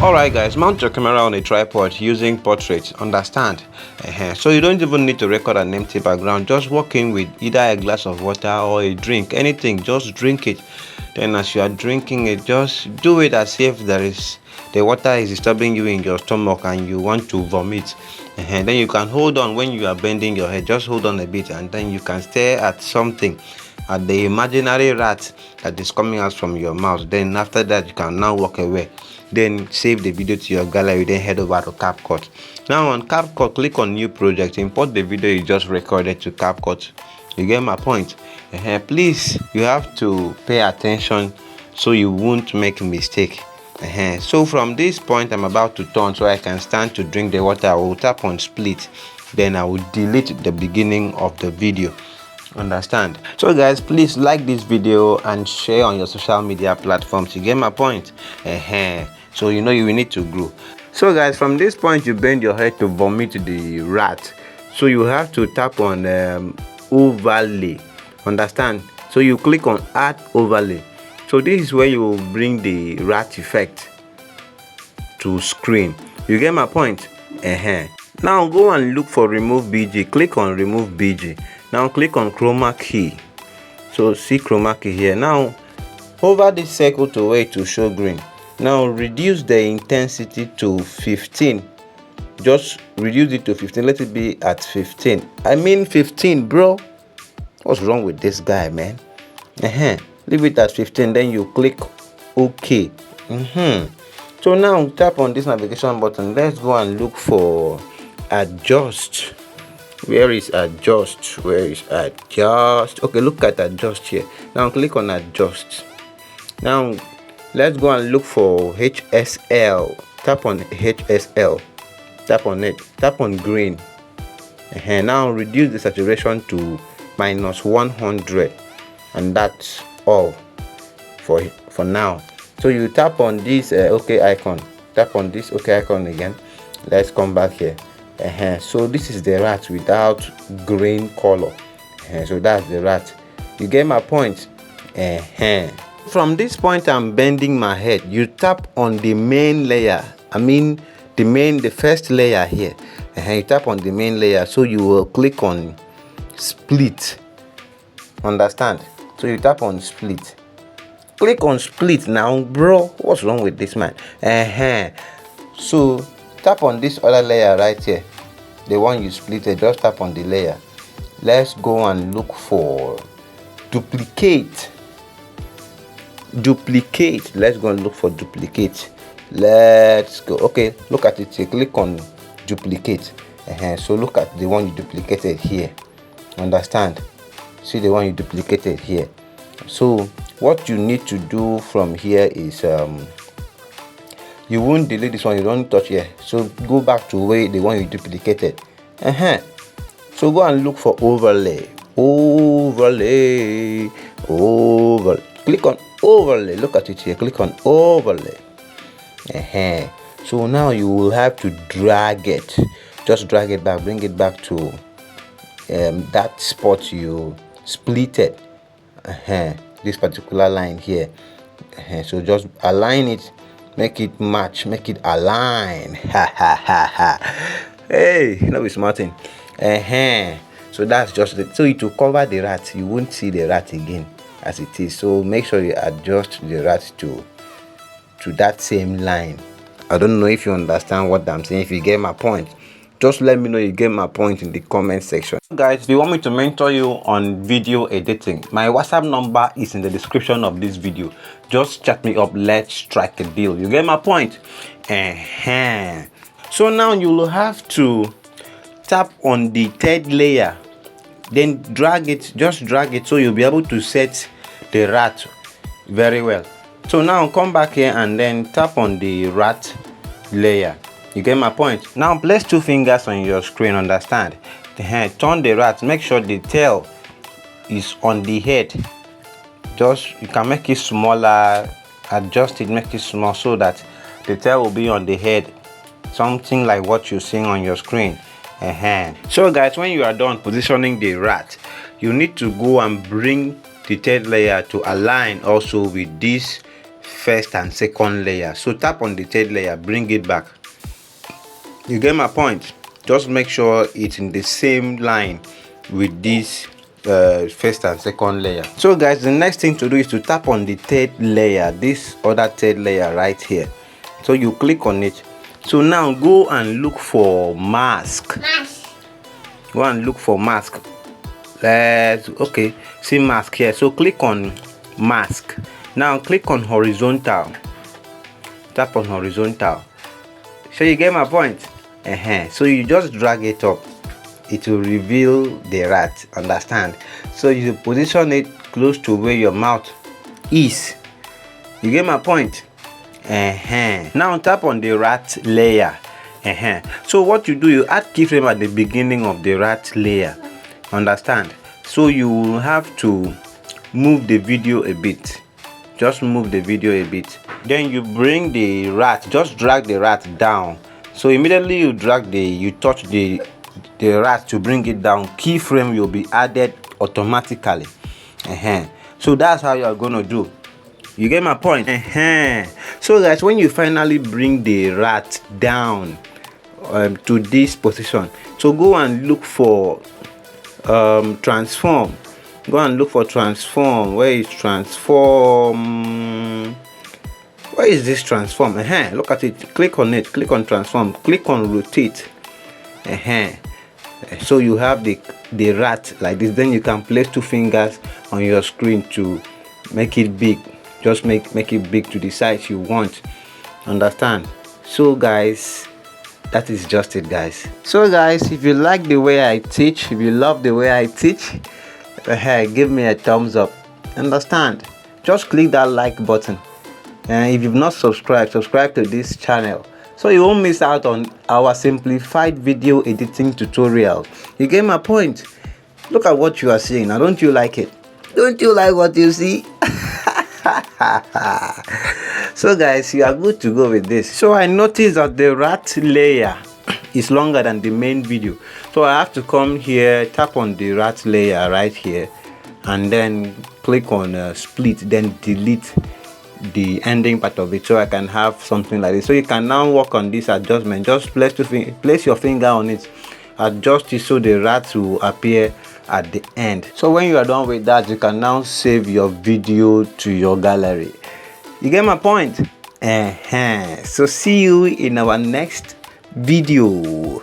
Alright guys, mount your camera on a tripod using portrait, understand? So you don't even need to record an empty background. Just walk in with either a glass of water or a drink, anything, just drink it. Then as you are drinking it, just do it as if the water is disturbing you in your stomach and you want to vomit. Then you can hold on when you are bending your head, just hold on a bit, and then you can stare at something, at the imaginary rat that is coming out from your mouth. Then after that you can now walk away. Then save the video to your gallery, then head over to CapCut. Now on CapCut, click on new project, import the video you just recorded to CapCut. You get my point? Please, you have to pay attention so you won't make a mistake. So from this point I'm about to turn so I can stand to drink the water. I will tap on split, then I will delete the beginning of the video. Understand? So guys, please like this video and share on your social media platforms. You get my point? So you know you will need to grow. So guys, from this point you bend your head to vomit the rat, so you have to tap on overlay. Understand? So you click on add overlay. So this is where you will bring the rat effect to screen. You get my point? Now go and look for remove BG. Click on remove BG. Now click on chroma key. So see chroma key here. Now hover this circle to where it will show green. Now reduce the intensity to 15. Just reduce it to 15. Let it be at 15. I mean 15, bro. What's wrong with this guy, man? Leave it at 15. Then you click OK. So now tap on this navigation button. Let's go and look for adjust. Where is adjust? Where is adjust? Okay, look at adjust here. Now click on adjust. Now let's go and look for HSL. Tap on HSL. Tap on it. Tap on green. Now reduce the saturation to -100, and that's all for now. So you tap on this OK icon. Tap on this OK icon again. Let's come back here. So this is the rat without green color. So that's the rat. You get my point? From this point I'm bending my head. You tap on the main layer. I mean the first layer here. You tap on the main layer, so you will click on split. Understand? So you tap on split. Click on split now, bro. What's wrong with this man? So tap on this other layer right here, the one you splitted. Just tap on the layer. Let's go and look for duplicate. Let's go and look for duplicate. Let's go. Okay, look at it here. Click on duplicate. So look at the one you duplicated here. Understand? See the one you duplicated here. So what you need to do from here is you won't delete this one. You don't touch here. So go back to where the one you duplicated. So go and look for overlay. Click on overlay. Look at it here. Click on overlay. So now you will have to drag it. Just drag it back. Bring it back to that spot you splitted. This particular line here. So just align it. Make it match. Make it align. Hey, no be smarting. So that's just it. So it will cover the rat. You won't see the rat again as it is. So make sure you adjust the rat to that same line. I don't know if you understand what I'm saying. If you get my point, just let me know you get my point in the comment section. Guys, if you want me to mentor you on video editing, my WhatsApp number is in the description of this video. Just chat me up. Let's strike a deal. You get my point? So now you will have to tap on the third layer, then drag it. Just drag it so you'll be able to set the rat very well. So now come back here and then tap on the rat layer. You get my point? Now place 2 fingers on your screen. Understand? Turn the rat. Make sure the tail is on the head. You can make it smaller, adjust it, make it small so that the tail will be on the head, something like what you're seeing on your screen. So guys, when you are done positioning the rat, you need to go and bring the third layer to align also with this first and second layer. So tap on the third layer, bring it back. You get my point? Just make sure it's in the same line with this first and second layer. So guys, the next thing to do is to tap on the third layer, this other third layer right here. So you click on it. So now go and look for mask. Go and look for mask. Okay, see mask here. So click on mask. Now click on horizontal. Tap on horizontal. So you get my point? So you just drag it up. It will reveal the rat. Understand? So you position it close to where your mouth is. You get my point? Now tap on the rat layer. So what you do, you add keyframe at the beginning of the rat layer. Understand? So you will have to move the video a bit. Just move the video a bit. Then you bring the rat, just drag the rat down. So immediately you touch the rat to bring it down, keyframe will be added automatically. So that's how you are gonna do. You get my point? So guys, when you finally bring the rat down to this position, so go and look for transform. Go and look for transform. Where is transform? Where is this transform? Look at it. Click on it. Click on transform. Click on rotate. So you have the rat like this. Then you can place 2 fingers on your screen to make it big. Just make it big to the size you want. Understand? So guys, that is just it, guys. So guys, if you like the way I teach, if you love the way I teach, give me a thumbs up. Understand? Just click that like button. And if you've not subscribed, subscribe to this channel so you won't miss out on our simplified video editing tutorial. You get my point? Look at what you are seeing now. Don't you like it? Don't you like what you see? So guys, you are good to go with this. So I noticed that the rat layer is longer than the main video, so I have to come here, tap on the rat layer right here, and then click on split, then delete the ending part of it, so I can have something like this. So you can now work on this adjustment. Just place your finger on it, adjust it so the rat will appear at the end. So when you are done with that, you can now save your video to your gallery. You get my point? So see you in our next video.